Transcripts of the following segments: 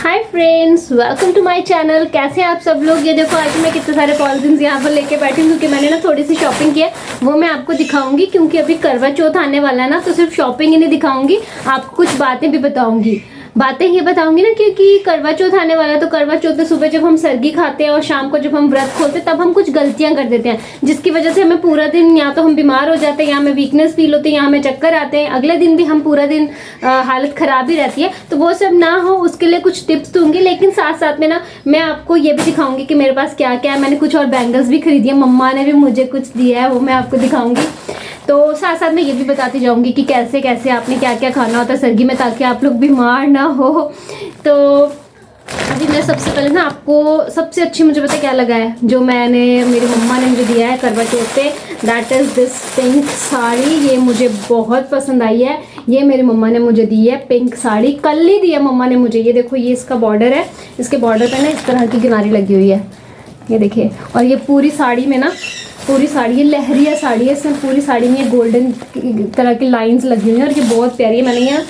Hi friends, welcome to my channel. कैसे हैं आप सब लोग। ये देखो आज मैं कितने सारे पॉलिथीन्स यहाँ पर लेके बैठी हूँ क्योंकि मैंने ना थोड़ी सी शॉपिंग की है, वो मैं आपको दिखाऊंगी क्योंकि अभी करवा चौथ आने वाला है ना, तो सिर्फ शॉपिंग ही नहीं दिखाऊंगी, आपको कुछ बातें भी बताऊंगी। बातें ये बताऊंगी ना क्योंकि करवा चौथ आने वाला है, तो करवा चौथ में सुबह जब हम सरगी खाते हैं और शाम को जब हम व्रत खोलते हैं तब हम कुछ गलतियां कर देते हैं, जिसकी वजह से हमें पूरा दिन या तो हम बीमार हो जाते हैं या हमें वीकनेस फील होती है या हमें चक्कर आते हैं, अगले दिन भी हम पूरा दिन हालत खराब ही रहती है। तो वो सब ना हो उसके लिए कुछ टिप्स दूंगी, लेकिन साथ साथ में ना मैं आपको ये भी दिखाऊंगी कि मेरे पास क्या क्या है। मैंने कुछ और बैंगल्स भी खरीदी है, मम्मा ने भी मुझे कुछ दिया है, वो मैं आपको दिखाऊंगी। तो साथ साथ में ये भी बताती जाऊंगी कि कैसे कैसे आपने क्या क्या खाना होता है सरगी में, ताकि आप लोग बीमार ना हो। तो अभी मैं सबसे पहले ना आपको सबसे अच्छी मुझे पता क्या लगा है, जो मेरी मम्मा ने मुझे दिया है करवा चौथ पे, that is this pink sari. ये मुझे बहुत पसंद आई है, ये मेरी मम्मा ने मुझे दी है पिंक साड़ी, कल ही दी है मम्मा ने मुझे। ये देखो, ये इसका बॉर्डर है, इसके बॉर्डर पे ना इस तरह की किनारी लगी हुई है, ये देखिए। और ये पूरी साड़ी में ना, पूरी साड़ी ये लहरिया साड़ी है, इसमें पूरी साड़ी में गोल्डन तरह की लाइंस लगी हुई हैं और ये बहुत प्यारी है। मैंने यहाँ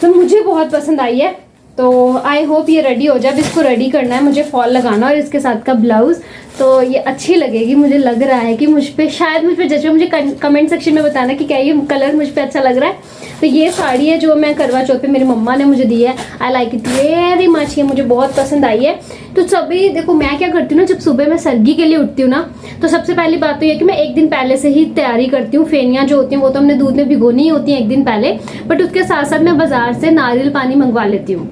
तो मुझे बहुत पसंद आई है, तो आई होप ये रेडी हो जाए। अब इसको रेडी करना है, मुझे फॉल लगाना और इसके साथ का ब्लाउज़, तो ये अच्छी लगेगी। मुझे लग रहा है कि मुझ पे शायद मुझ पे जज, मुझे कमेंट सेक्शन में बताना कि क्या ये कलर मुझ पे अच्छा लग रहा है। तो ये साड़ी है जो मैं करवा चौथ पे मेरी मम्मा ने मुझे दी है। I like it very much, ये मुझे बहुत पसंद आई है। तो सभी देखो, मैं क्या करती हूँ ना, जब सुबह मैं सरगी के लिए उठती हूँ ना, तो सबसे पहली बात तो ये कि मैं एक दिन पहले से ही तैयारी करती हूँ। फेनियाँ जो होती हैं वो तो हमने दूध में भिगोनी ही होती हैं एक दिन पहले, बट उसके साथ साथ मैं बाजार से नारियल पानी मंगवा लेती हूँ।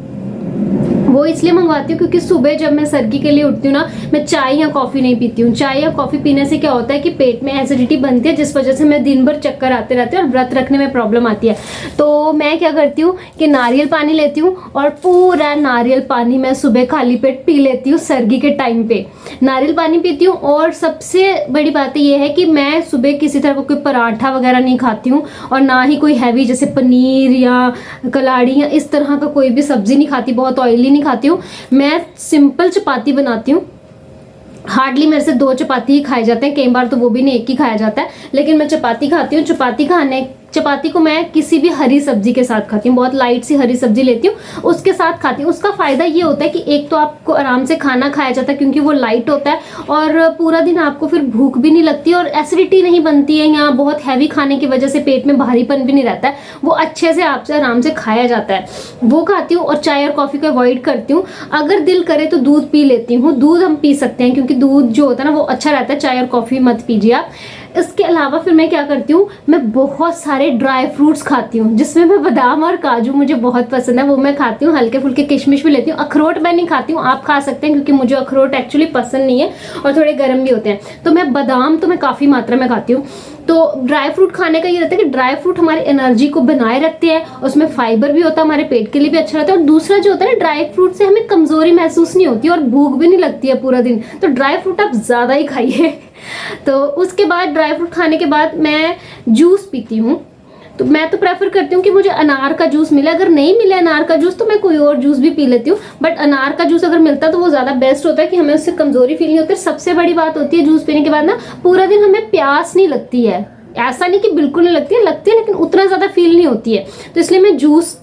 वो इसलिए मंगवाती हूँ क्योंकि सुबह जब मैं सरगी के लिए उठती हूँ ना, मैं चाय या कॉफ़ी नहीं पीती हूँ। चाय या कॉफ़ी पीने से क्या होता है कि पेट में एसिडिटी बनती है, जिस वजह से मैं दिन भर चक्कर आते रहते हैं और व्रत रखने में प्रॉब्लम आती है। तो मैं क्या करती हूँ कि नारियल पानी लेती हूँ और पूरा नारियल पानी मैं सुबह खाली पेट पी लेती हूँ सरगी के टाइम पे। नारियल पानी पीती हूँ, और सबसे बड़ी बात ये है कि मैं सुबह किसी तरह का कोई पराठा वगैरह नहीं खाती हूँ, और ना ही कोई हैवी जैसे पनीर या कलाड़ी या इस तरह का कोई भी सब्जी नहीं खाती, बहुत ऑयली नहीं खाती हूँ। मैं सिंपल चपाती बनाती हूँ। हार्डली मेरे से 2 चपाती ही खाए जाते हैं, कई बार तो वो भी नहीं, एक ही खाया जाता है, लेकिन मैं चपाती खाती हूँ। चपाती को मैं किसी भी हरी सब्जी के साथ खाती हूँ, बहुत लाइट सी हरी सब्जी लेती हूँ, उसके साथ खाती हूँ। उसका फ़ायदा ये होता है कि एक तो आपको आराम से खाना खाया जाता है क्योंकि वो लाइट होता है, और पूरा दिन आपको फिर भूख भी नहीं लगती और एसिडिटी नहीं बनती है, यहाँ बहुत हैवी खाने की वजह से पेट में भारीपन भी नहीं रहता है, वो अच्छे से आपसे आराम से खाया जाता है। वो खाती हूँ, और चाय और कॉफ़ी को अवॉइड करती हूँ। अगर दिल करे तो दूध पी लेती हूँ, दूध हम पी सकते हैं क्योंकि दूध जो होता है ना वो अच्छा रहता है, चाय और कॉफ़ी मत पीजिए आप। इसके अलावा फिर मैं क्या करती हूँ, मैं बहुत सारे ड्राई फ्रूट्स खाती हूँ, जिसमें मैं बादाम और काजू मुझे बहुत पसंद है, वो मैं खाती हूँ। हल्के फुल्के किशमिश भी लेती हूँ। अखरोट मैं नहीं खाती हूँ, आप खा सकते हैं क्योंकि मुझे अखरोट एक्चुअली पसंद नहीं है और थोड़े गर्म भी होते हैं। तो मैं बादाम तो मैं काफ़ी मात्रा में खाती हूँ। तो ड्राई फ्रूट खाने का ये रहता है कि ड्राई फ्रूट हमारी एनर्जी को बनाए रखते हैं, उसमें फाइबर भी होता है, हमारे पेट के लिए भी अच्छा रहता है। और दूसरा जो होता है ना, ड्राई फ्रूट से हमें कमजोरी महसूस नहीं होती और भूख भी नहीं लगती है पूरा दिन। तो ड्राई फ्रूट आप ज़्यादा ही खाइए। तो उसके बाद ड्राई फ्रूट खाने के बाद मैं जूस पीती हूँ। तो मैं तो प्रेफर करती हूँ कि मुझे अनार का जूस मिले, अगर नहीं मिले अनार का जूस तो मैं कोई और जूस भी पी लेती हूँ, बट अनार का जूस अगर मिलता तो वो ज़्यादा बेस्ट होता है कि हमें उससे कमजोरी फील नहीं होती। सबसे बड़ी बात होती है जूस पीने के बाद ना, पूरा दिन हमें प्यास नहीं लगती है। ऐसा नहीं कि बिल्कुल नहीं लगती है, लेकिन उतना ज़्यादा फील नहीं होती है। तो इसलिए मैं जूस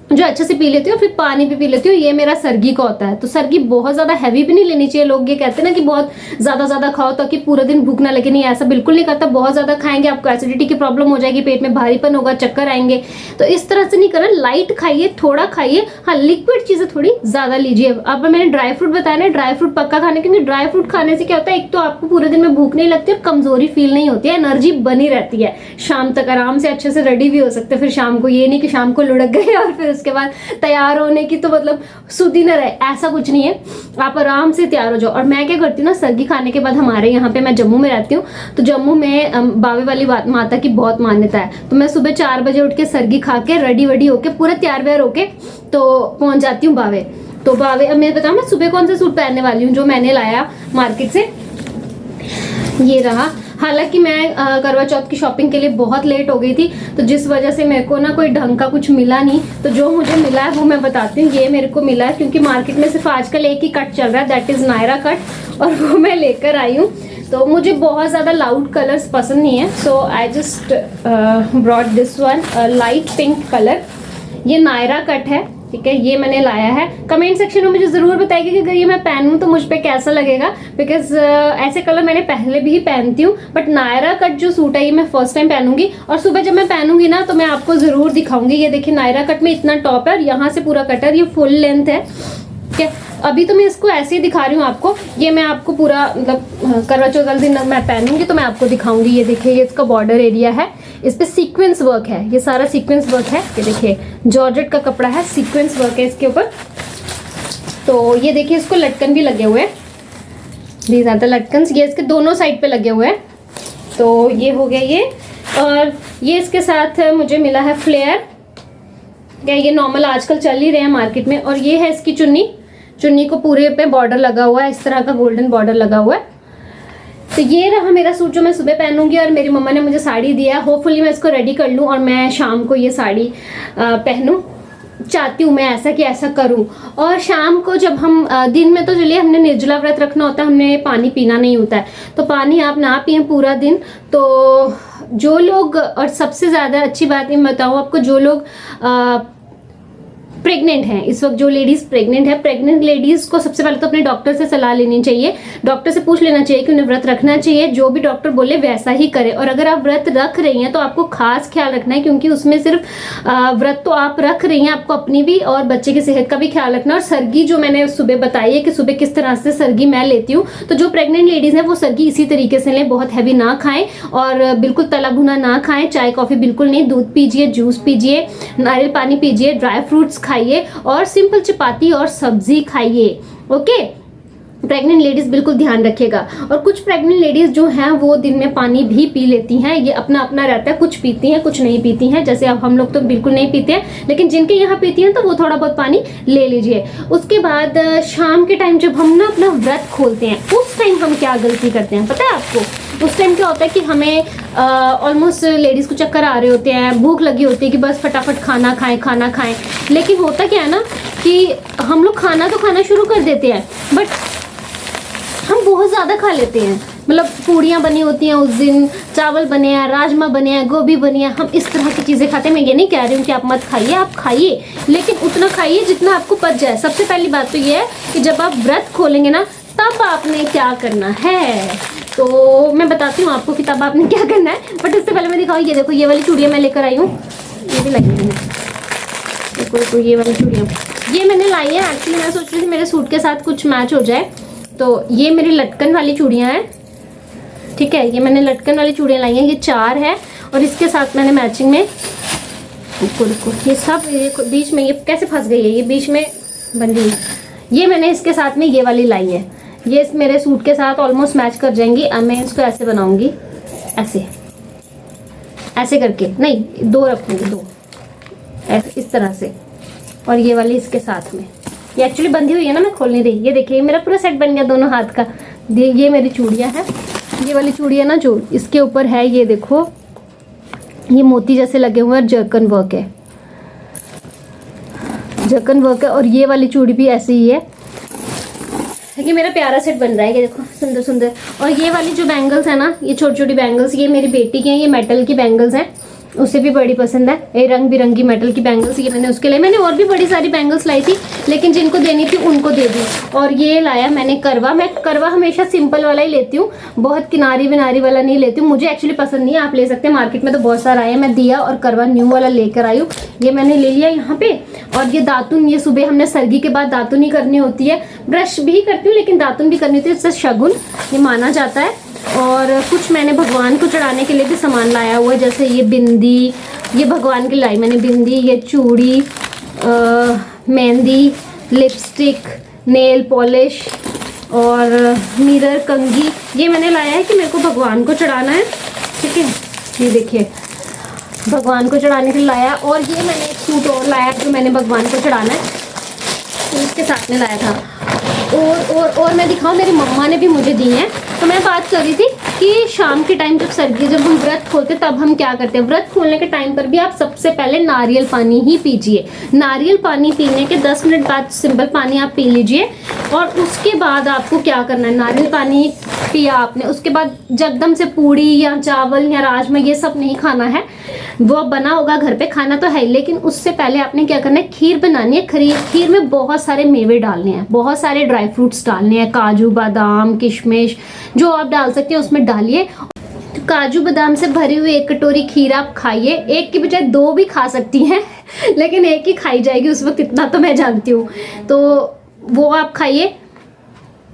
जो अच्छे से पी लेती हूँ, फिर पानी भी पी लेती हूँ। ये मेरा सरगी का होता है। तो सरगी बहुत ज़्यादा हैवी भी नहीं लेनी चाहिए। लोग ये कहते हैं ना कि बहुत ज़्यादा खाओ ताकि पूरा दिन भूख ना लगे, नहीं ऐसा बिल्कुल नहीं करता। बहुत ज़्यादा खाएंगे आपको एसिडिटी की प्रॉब्लम हो जाएगी, पेट में भारीपन होगा, चक्कर आएंगे। तो इस तरह से नहीं करना, लाइट खाइए, थोड़ा खाइए, हाँ लिक्विड चीज़ें थोड़ी ज़्यादा लीजिए। अब मैंने ड्राई फ्रूट बताया ना, ड्राई फ्रूट पक्का खाने, क्योंकि ड्राई फ्रूट खाने से क्या होता है, एक तो आपको पूरे दिन में भूख नहीं लगती और कमजोरी फील नहीं होती है, एनर्जी बनी रहती है। शाम तक आराम से अच्छे से रेडी भी हो सकते हैं फिर शाम को। ये नहीं कि शाम को लुढ़क गए और फिर उसके बाद तैयार होने की तो मतलब सुध ही न रहे, ऐसा कुछ नहीं है। आप आराम से तैयार हो जाओ। और मैं क्या करती हूँ ना, सरगी खाने के बाद हमारे यहाँ पे, मैं जम्मू में रहती हूँ, तो जम्मू में बावे वाली माता की बहुत मान्यता है। तो मैं सुबह 4 बजे उठ के सरगी खा के रेडी वेडी होके पूरा तैयार व्यार होके तो पहुंच जाती हूँ बावे। तो बावे, अब मैं बताऊँ मैं सुबह कौन सा सूट पहनने वाली हूँ, जो मैंने लाया मार्केट से, ये रहा। हालांकि मैं करवा चौथ की शॉपिंग के लिए बहुत लेट हो गई थी, तो जिस वजह से मेरे को ना कोई ढंग का कुछ मिला नहीं। तो जो मुझे मिला है वो मैं बताती हूँ। ये मेरे को मिला है क्योंकि मार्केट में सिर्फ आजकल एक ही कट चल रहा है, दैट इज़ नायरा कट, और वो मैं लेकर आई हूँ। तो मुझे बहुत ज़्यादा लाउड कलर्स पसंद नहीं है, so I just brought this one, light pink colour. ये नायरा कट है, ठीक है, ये मैंने लाया है। कमेंट सेक्शन में मुझे ज़रूर बताइए कि अगर ये मैं पहनूं तो मुझ पे कैसा लगेगा, बिकॉज ऐसे कलर मैंने पहले भी पहनती हूँ, बट नायरा कट जो सूट है ये मैं फर्स्ट टाइम पहनूंगी। और सुबह जब मैं पहनूंगी ना तो मैं आपको ज़रूर दिखाऊंगी। ये देखिए नायरा कट में इतना टॉप है और यहाँ से पूरा कटर, ये फुल लेंथ है। ठीक है, अभी तो मैं इसको ऐसे ही दिखा रही हूँ आपको, ये मैं आपको पूरा मतलब करवा चौथ वाले दिन मैं पहनूंगी तो मैं आपको दिखाऊंगी। ये देखिए ये इसका बॉर्डर एरिया है, इस पे सीक्वेंस वर्क है, ये सारा सीक्वेंस वर्क है। ये देखिए जॉर्जेट का कपड़ा है, सीक्वेंस वर्क है इसके ऊपर। तो ये देखिए इसको लटकन भी लगे हुए हैं, दीज आर द लटकन्स, ये इसके दोनों साइड पे लगे हुए हैं। तो ये हो गया ये, और ये इसके साथ मुझे मिला है फ्लेयर, क्या ये नॉर्मल आजकल चल ही रहे हैं मार्केट में। और ये है इसकी चुन्नी, चुन्नी को पूरे पे बॉर्डर लगा हुआ है, इस तरह का गोल्डन बॉर्डर लगा हुआ है। तो ये रहा मेरा सूट जो मैं सुबह पहनूंगी, और मेरी मम्मा ने मुझे साड़ी दिया, होपफुली मैं इसको रेडी कर लूँ और मैं शाम को ये साड़ी पहनूं। चाहती हूँ मैं ऐसा कि ऐसा करूँ। और शाम को जब हम दिन में तो चलिए हमने निर्जला व्रत रखना होता है, हमने पानी पीना नहीं होता है, तो पानी आप ना पिए पूरा दिन। तो जो लोग, और सबसे ज़्यादा अच्छी बात मैं बताऊँ आपको, जो लोग प्रेग्नेंट हैं इस वक्त, जो लेडीज प्रेग्नेंट है, प्रेग्नेंट लेडीज को सबसे पहले तो अपने डॉक्टर से सलाह लेनी चाहिए, डॉक्टर से पूछ लेना चाहिए कि उन्हें व्रत रखना चाहिए, जो भी डॉक्टर बोले वैसा ही करें। और अगर आप व्रत रख रही हैं तो आपको खास ख्याल रखना है, क्योंकि उसमें सिर्फ व्रत तो आप रख रही हैं, आपको अपनी भी और बच्चे की सेहत का भी ख्याल रखना। और सरगी जो मैंने सुबह बताई है कि सुबह किस तरह से सरगी मैं लेती हूँ, तो जो प्रेग्नेंट लेडीज हैं वो सरगी इसी तरीके से लें, बहुत हैवी ना खाएं और बिल्कुल तला भुना ना खाएं, चाय कॉफी बिल्कुल नहीं, दूध पीजिए, जूस पीजिए, नारियल पानी पीजिए, ड्राई फ्रूट्स खाइए और सिंपल चपाती और सब्जी खाइए। ओके, प्रेग्नेंट लेडीज बिल्कुल ध्यान रखिएगा। और कुछ प्रेग्नेंट लेडीज जो हैं वो दिन में पानी भी पी लेती हैं, ये अपना अपना रहता है, कुछ पीती हैं कुछ नहीं पीती हैं। जैसे अब हम लोग तो बिल्कुल नहीं पीते हैं, लेकिन जिनके यहाँ पीती हैं तो वो थोड़ा बहुत पानी ले लीजिए। उसके बाद शाम के टाइम जब हम ना अपना व्रत खोलते हैं, उस टाइम हम क्या गलती करते हैं पता है आपको? उस टाइम क्या होता है कि हमें ऑलमोस्ट लेडीज को चक्कर आ रहे होते हैं, भूख लगी होती है कि बस फटाफट खाना खाएं। लेकिन होता क्या है ना कि हम लोग खाना तो खाना शुरू कर देते हैं, बट हम बहुत ज़्यादा खा लेते हैं। मतलब पूड़ियाँ बनी होती हैं उस दिन, चावल बने हैं, राजमा बने हैं, गोभी बनी है, हम इस तरह की चीज़ें खाते हैं। मैं ये नहीं कह रही हूँ कि आप मत खाइए, आप खाइए, लेकिन उतना खाइए जितना आपको पच जाए। सबसे पहली बात तो ये है कि जब आप व्रत खोलेंगे ना तब आपने क्या करना है, तो मैं बताती हूँ आपको कि तब आपने क्या करना है। बट उससे पहले मैं दिखाऊँ, ये देखो ये वाली चूड़ियाँ मैं लेकर आई हूँ, ये भी लाई मैंने, देखो ये वाली चूड़ियाँ ये मैंने लाई है। एक्चुअली मैं सोच रही थी मेरे सूट के साथ कुछ मैच हो जाए, तो ये मेरी लटकन वाली चूड़ियाँ हैं। ठीक है, ये मैंने लटकन वाली चूड़ियाँ लाई हैं, ये 4 है। और इसके साथ मैंने मैचिंग में, ये सब ये बीच में, ये कैसे फंस गई है, ये बीच में बन गई, ये मैंने इसके साथ में ये वाली लाई है। ये इस मेरे सूट के साथ ऑलमोस्ट मैच कर जाएंगी। अब मैं इसको ऐसे बनाऊंगी, ऐसे करके, नहीं 2 रखूंगी, 2 ऐसे इस तरह से, और ये वाली इसके साथ में। ये एक्चुअली बंधी हुई है ना, मैं खोल नहीं रही। ये देखिए मेरा पूरा सेट बन गया दोनों हाथ का। ये मेरी चूड़ियाँ हैं, ये वाली चूड़ियाँ ना जो इसके ऊपर है, ये देखो ये मोती जैसे लगे हुए हैं, जर्कन वर्क है, जर्कन वर्क है। और ये वाली चूड़ी भी ऐसे ही है। ये मेरा प्यारा सेट बन रहा है, ये देखो सुंदर सुंदर। और ये वाली जो बैंगल्स है ना, ये छोटी छोटी बैंगल्स, ये मेरी बेटी की हैं, ये मेटल की बैंगल्स हैं, उसे भी बड़ी पसंद है। ये रंग बिरंगी मेटल की बैंगल्स, ये मैंने उसके लिए, मैंने और भी बड़ी सारी बैंगल्स लाई थी, लेकिन जिनको देनी थी उनको दे दी। और ये लाया मैंने करवा, मैं करवा हमेशा सिंपल वाला ही लेती हूँ, बहुत किनारी विनारी वाला नहीं लेती हूँ, मुझे एक्चुअली पसंद नहीं है। आप ले सकते हैं, मार्केट में तो बहुत सारा आया, मैं दिया और करवा न्यू वाला लेकर आई हूँ। ये मैंने ले लिया यहाँ पे। और ये दातुन, ये सुबह हमने सरगी के बाद दातुन ही करनी होती है, ब्रश भी करती हूँ लेकिन दातुन भी करनी होती है, इससे शगुन ये माना जाता है। और कुछ मैंने भगवान को चढ़ाने के लिए भी सामान लाया हुआ है, जैसे ये बिंदी, ये भगवान की लाई मैंने बिंदी, ये चूड़ी, मेहंदी, लिपस्टिक, नेल पॉलिश और मिरर, कंघी, ये मैंने लाया है कि मेरे को भगवान को चढ़ाना है। ठीक है, ये देखिए भगवान को चढ़ाने के लिए लाया। और ये मैंने एक सूट और लाया जो मैंने भगवान को चढ़ाना है, तो इसके साथ में लाया था। और मैं दिखाऊं, मेरी मम्मा ने भी मुझे दी हैं। तो मैं बात कर रही थी कि शाम के टाइम जब सर्दी, जब हम व्रत खोलते तब हम क्या करते हैं, व्रत खोलने के टाइम पर भी आप सबसे पहले नारियल पानी ही पीजिए। नारियल पानी पीने के 10 मिनट बाद सिंपल पानी आप पी लीजिए। और उसके बाद आपको क्या करना है, नारियल पानी पिया आपने, उसके बाद जगदम से पूड़ी या चावल या राजमा ये सब नहीं खाना है। वो बना होगा घर पे, खाना तो है, लेकिन उससे पहले आपने क्या करना है, खीर बनानी है। खीर में बहुत सारे मेवे डालने हैं, बहुत सारे ड्राई फ्रूट्स डालने हैं, काजू बादाम किशमिश जो आप डाल सकते हैं उसमें डालिए। काजू बादाम से भरी हुई 1 कटोरी खीर आप खाइए। एक की बजाय 2 भी खा सकती हैं लेकिन एक ही खाई जाएगी उस वक्त, इतना तो मैं जानती हूँ। तो वो आप खाइए,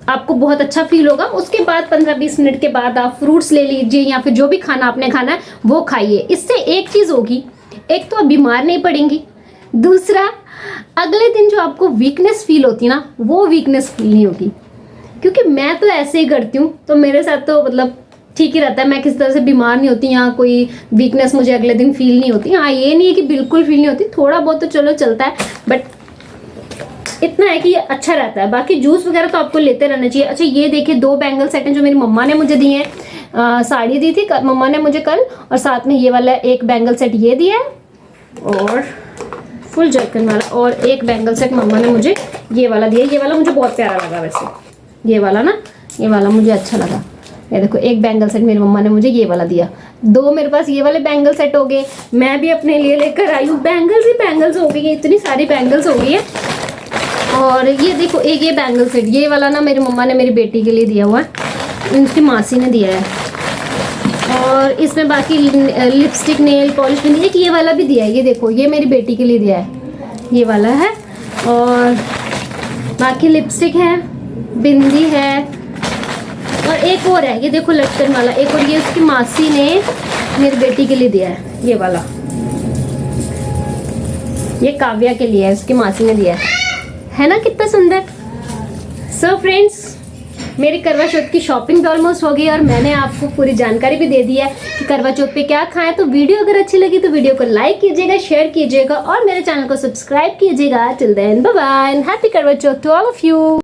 आपको बहुत अच्छा फील होगा। उसके बाद 15-20 मिनट के बाद आप फ्रूट्स ले लीजिए या फिर जो भी खाना आपने खाना है वो खाइए। इससे एक चीज़ होगी, एक तो आप बीमार नहीं पड़ेंगी, दूसरा अगले दिन जो आपको वीकनेस फील होती है ना, वो वीकनेस फील नहीं होगी। क्योंकि मैं तो ऐसे ही करती हूँ, तो मेरे साथ तो मतलब ठीक ही रहता है, मैं किसी तरह से बीमार नहीं होती या कोई वीकनेस मुझे अगले दिन फील नहीं होती। हाँ, ये नहीं है कि बिल्कुल फील नहीं होती, थोड़ा बहुत तो चलो चलता है, बट इतना है कि ये अच्छा रहता है। बाकी जूस वगैरह तो आपको लेते रहना चाहिए। अच्छा, ये देखिए 2 बैंगल सेट हैं जो मेरी मम्मा ने मुझे दिए हैं। साड़ी दी थी मम्मा ने मुझे कल, और साथ में ये वाला एक बैंगल सेट ये दिया है, और फुल जर्कन वाला, और एक बैंगल सेट मम्मा ने मुझे ये वाला दिया। ये वाला मुझे बहुत प्यारा लगा वैसे, ये वाला ना, ये वाला मुझे अच्छा लगा। ये देखो, एक बैंगल सेट मेरी मम्मा ने मुझे ये वाला दिया। 2 मेरे पास ये वाले बैंगल सेट हो गए। मैं भी अपने लिए लेकर आई हूँ। बैंगल्स ही बैंगल्स हो गई है, इतनी सारी बैंगल्स हो गई है। और ये देखो, एक ये बैंगल सेट, ये वाला ना मेरी मम्मा ने मेरी बेटी के लिए दिया हुआ है, उसकी मासी ने दिया है। और इसमें बाकी लिपस्टिक नेल पॉलिश भी दी है, कि ये वाला भी दिया है। ये देखो, ये मेरी बेटी के लिए दिया है, ये वाला है। और बाकी लिपस्टिक है, बिंदी है, और एक और है, ये देखो लटकन वाला एक, और ये उसकी मासी ने मेरी बेटी के लिए दिया है, ये वाला, ये काव्या के लिए है, उसकी मासी ने दिया है ना, कितना सुंदर। सो फ्रेंड्स, मेरी करवा चौथ की शॉपिंग भी ऑलमोस्ट हो गई, और मैंने आपको पूरी जानकारी भी दे दी है कि करवा चौथ पे क्या खाएं। तो वीडियो अगर अच्छी लगी तो वीडियो को लाइक कीजिएगा, शेयर कीजिएगा, और मेरे चैनल को सब्सक्राइब कीजिएगा। Till then bye bye and happy Karva Chauth to all of you.